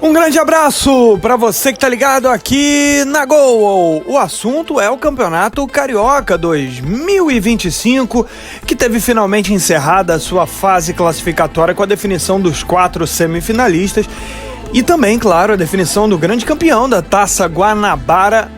Um grande abraço para você que tá ligado aqui na Gol. O assunto é o Campeonato Carioca 2025, que teve finalmente encerrada a sua fase classificatória com a definição dos 4 semifinalistas e também, claro, a definição do grande campeão da Taça Guanabara.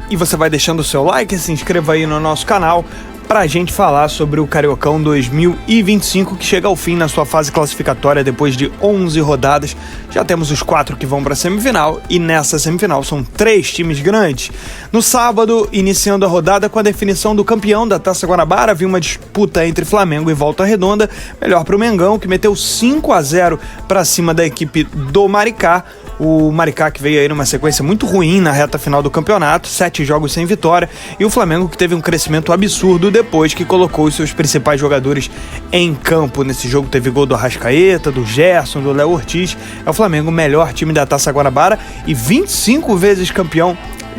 E você vai deixando o seu like e se inscreva aí no nosso canal pra gente falar sobre o Cariocão 2025, que chega ao fim na sua fase classificatória depois de 11 rodadas. Já temos os 4 que vão para a semifinal e nessa semifinal são 3 times grandes. No sábado, iniciando a rodada com a definição do campeão da Taça Guanabara, havia uma disputa entre Flamengo e Volta Redonda, melhor para o Mengão, que meteu 5-0 para cima da equipe do Maricá. O Maricá que veio aí numa sequência muito ruim na reta final do campeonato, 7 jogos sem vitória, e o Flamengo que teve um crescimento absurdo depois que colocou os seus principais jogadores em campo. Nesse jogo teve gol do Arrascaeta, do Gerson, do Léo Ortiz. É o Flamengo o melhor time da Taça Guanabara e 25 vezes campeão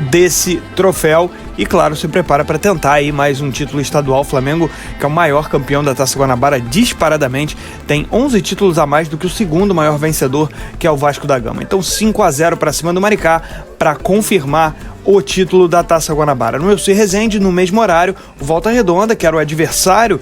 desse troféu. E claro, se prepara para tentar aí mais um título estadual. O Flamengo, que é o maior campeão da Taça Guanabara disparadamente, tem 11 títulos a mais do que o segundo maior vencedor, que é o Vasco da Gama. Então 5-0 para cima do Maricá para confirmar o título da Taça Guanabara. No Elci Rezende, no mesmo horário, o Volta Redonda, que era o adversário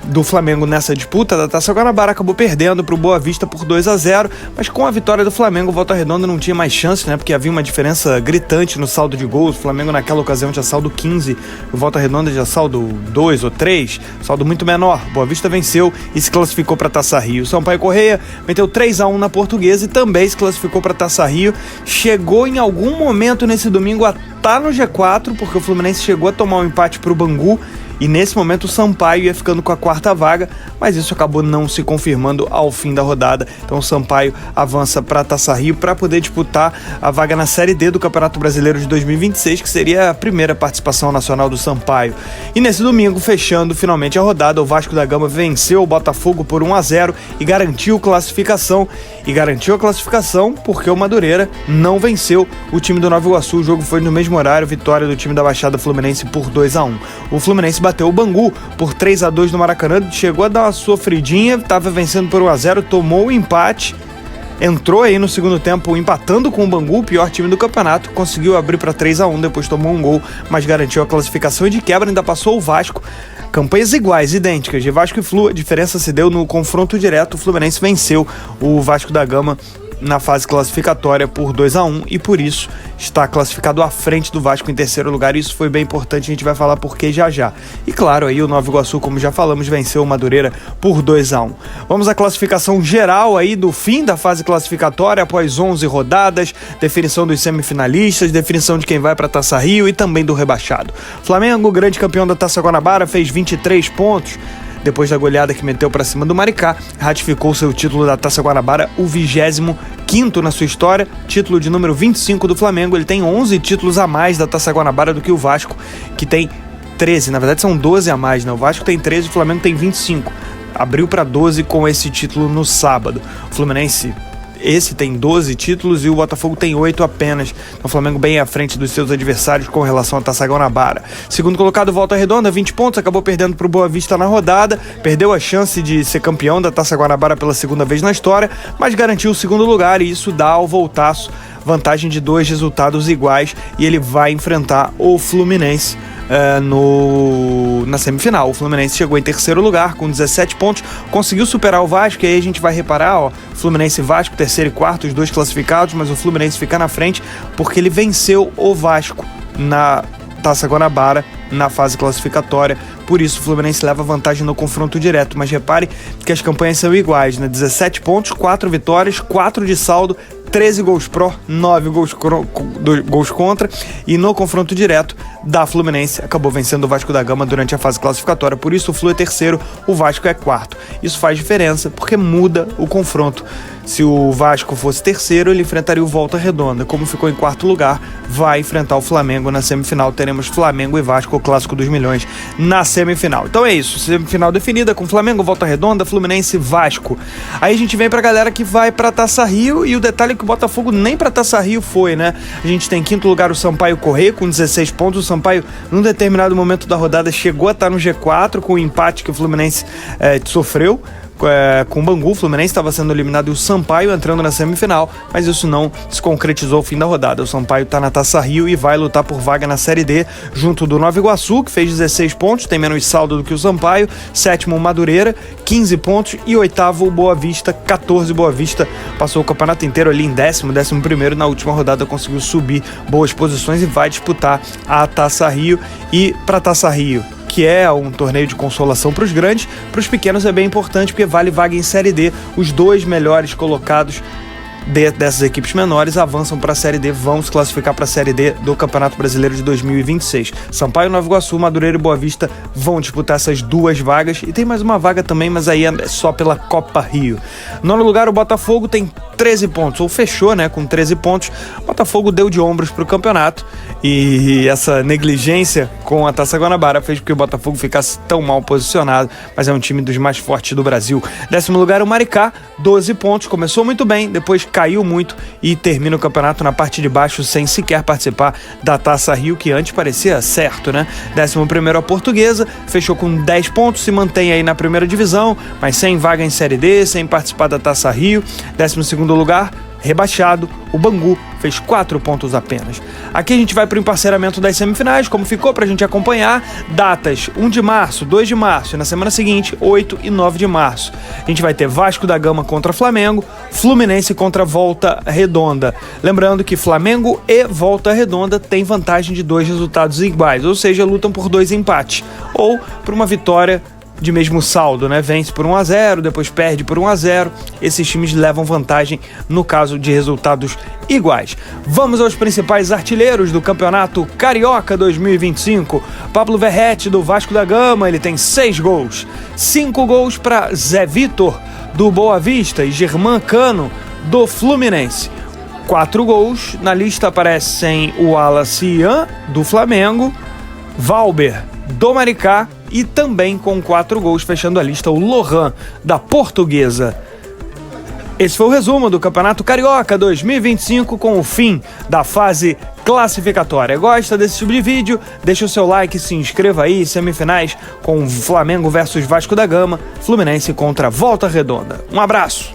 do Flamengo nessa disputa da Taça Guanabara, acabou perdendo para o Boa Vista por 2-0, mas com a vitória do Flamengo, o Volta Redonda não tinha mais chance, né? Porque havia uma diferença gritante no saldo de gols. O Flamengo naquela ocasião tinha saldo 15, o Volta Redonda já saldo 2 ou 3, saldo muito menor. Boa Vista venceu e se classificou para a Taça Rio. O Sampaio Corrêa meteu 3-1 na Portuguesa e também se classificou para a Taça Rio. Chegou em algum momento nesse domingo a estar no G4, porque o Fluminense chegou a tomar um empate para o Bangu, e nesse momento o Sampaio ia ficando com a 4ª vaga, mas isso acabou não se confirmando ao fim da rodada. Então o Sampaio avança para a Taça Rio para poder disputar a vaga na Série D do Campeonato Brasileiro de 2026, que seria a primeira participação nacional do Sampaio. E nesse domingo, fechando finalmente a rodada, o Vasco da Gama venceu o Botafogo por 1-0 e garantiu classificação. E garantiu a classificação porque o Madureira não venceu o time do Nova Iguaçu. O jogo foi no mesmo horário, vitória do time da Baixada Fluminense por 2-1. O Fluminense bateu o Bangu por 3-2 no Maracanã, chegou a dar uma sofridinha, estava vencendo por 1-0, tomou o empate, entrou aí no segundo tempo empatando com o Bangu, o pior time do campeonato, conseguiu abrir para 3-1, depois tomou um gol, mas garantiu a classificação e de quebra ainda passou o Vasco. Campanhas iguais, idênticas, de Vasco e Flu, a diferença se deu no confronto direto. O Fluminense venceu o Vasco da Gama na fase classificatória por 2-1 e por isso está classificado à frente do Vasco em terceiro lugar. Isso foi bem importante, a gente vai falar por que já. E claro, aí o Nova Iguaçu, como já falamos, venceu o Madureira por 2-1. Vamos à classificação geral aí do fim da fase classificatória após 11 rodadas, definição dos semifinalistas, definição de quem vai para a Taça Rio e também do rebaixado. Flamengo, grande campeão da Taça Guanabara, fez 23 pontos. Depois da goleada que meteu para cima do Maricá, ratificou seu título da Taça Guanabara, o 25º na sua história, título de número 25 do Flamengo. Ele tem 11 títulos a mais da Taça Guanabara do que o Vasco, que tem 13, na verdade são 12 a mais, né? O Vasco tem 13, o Flamengo tem 25. Abriu para 12 com esse título no sábado. O Fluminense, esse tem 12 títulos e o Botafogo tem 8 apenas. Então o Flamengo bem à frente dos seus adversários com relação à Taça Guanabara. Segundo colocado, Volta Redonda, 20 pontos, acabou perdendo para o Boa Vista na rodada, perdeu a chance de ser campeão da Taça Guanabara pela segunda vez na história, mas garantiu o segundo lugar e isso dá ao Voltaço vantagem de 2 resultados iguais e ele vai enfrentar o Fluminense na semifinal. O Fluminense chegou em terceiro lugar com 17 pontos, conseguiu superar o Vasco, e aí a gente vai reparar, Fluminense e Vasco, terceiro e quarto, os dois classificados, mas o Fluminense fica na frente porque ele venceu o Vasco na Taça Guanabara na fase classificatória, por isso o Fluminense leva vantagem no confronto direto, mas repare que as campanhas são iguais, né? 17 pontos, 4 vitórias, 4 de saldo, 13 gols pró, 9 gols contra, e no confronto direto da Fluminense acabou vencendo o Vasco da Gama durante a fase classificatória, por isso o Flu é terceiro, o Vasco é quarto. Isso faz diferença porque muda o confronto. Se o Vasco fosse terceiro, ele enfrentaria o Volta Redonda. Como ficou em quarto lugar, vai enfrentar o Flamengo na semifinal. Teremos Flamengo e Vasco, o clássico dos milhões, na semifinal. Então é isso, semifinal definida com Flamengo, Volta Redonda, Fluminense e Vasco. Aí a gente vem pra galera que vai pra Taça Rio, e o detalhe é que o Botafogo nem pra Taça Rio foi, né? A gente tem em quinto lugar o Sampaio Corrêa com 16 pontos. O Sampaio, num determinado momento da rodada, chegou a estar no G4 com o empate que o Fluminense sofreu com o Bangu. O Fluminense estava sendo eliminado e o Sampaio entrando na semifinal, mas isso não se concretizou ao fim da rodada. O Sampaio está na Taça Rio e vai lutar por vaga na Série D, junto do Nova Iguaçu, que fez 16 pontos, tem menos saldo do que o Sampaio, sétimo Madureira, 15 pontos, e oitavo Boa Vista, 14. Boa Vista passou o campeonato inteiro ali em 11º, na última rodada conseguiu subir boas posições e vai disputar a Taça Rio. E para a Taça Rio, que é um torneio de consolação para os grandes, para os pequenos é bem importante, porque vale vaga em Série D. Os 2 melhores colocados dessas equipes menores avançam para a Série D, vão se classificar para a Série D do Campeonato Brasileiro de 2026. Sampaio, Nova Iguaçu, Madureira e Boa Vista vão disputar essas 2 vagas, e tem mais uma vaga também, mas aí é só pela Copa Rio. Nono lugar, o Botafogo tem 13 pontos, ou fechou, né, com 13 pontos. O Botafogo deu de ombros para o campeonato, e essa negligência com a Taça Guanabara fez com que o Botafogo ficasse tão mal posicionado, mas é um time dos mais fortes do Brasil. 10º lugar, o Maricá, 12 pontos, começou muito bem, depois caiu muito e termina o campeonato na parte de baixo sem sequer participar da Taça Rio, que antes parecia certo, né? 11º, a Portuguesa, fechou com 10 pontos, se mantém aí na primeira divisão, mas sem vaga em Série D, sem participar da Taça Rio. 12º lugar, rebaixado, o Bangu, fez 4 pontos apenas. Aqui a gente vai para o emparceramento das semifinais, como ficou para a gente acompanhar. Datas 1 de março, 2 de março e na semana seguinte, 8 e 9 de março. A gente vai ter Vasco da Gama contra Flamengo, Fluminense contra Volta Redonda. Lembrando que Flamengo e Volta Redonda têm vantagem de 2 resultados iguais, ou seja, lutam por 2 empates, ou por uma vitória de mesmo saldo, né? Vence por 1-0, depois perde por 1-0. Esses times levam vantagem no caso de resultados iguais. Vamos aos principais artilheiros do Campeonato Carioca 2025. Pablo Verrete, do Vasco da Gama, ele tem 6 gols. 5 gols para Zé Vitor, do Boa Vista, e Germán Cano, do Fluminense. 4 gols. Na lista aparecem o Wallace Ian, do Flamengo, Valber, do Maricá, e também com 4 gols, fechando a lista, o Lohan, da Portuguesa. Esse foi o resumo do Campeonato Carioca 2025, com o fim da fase classificatória. Gosta desse tipo de vídeo? Deixa o seu like, se inscreva aí. Semifinais com Flamengo versus Vasco da Gama, Fluminense contra Volta Redonda. Um abraço!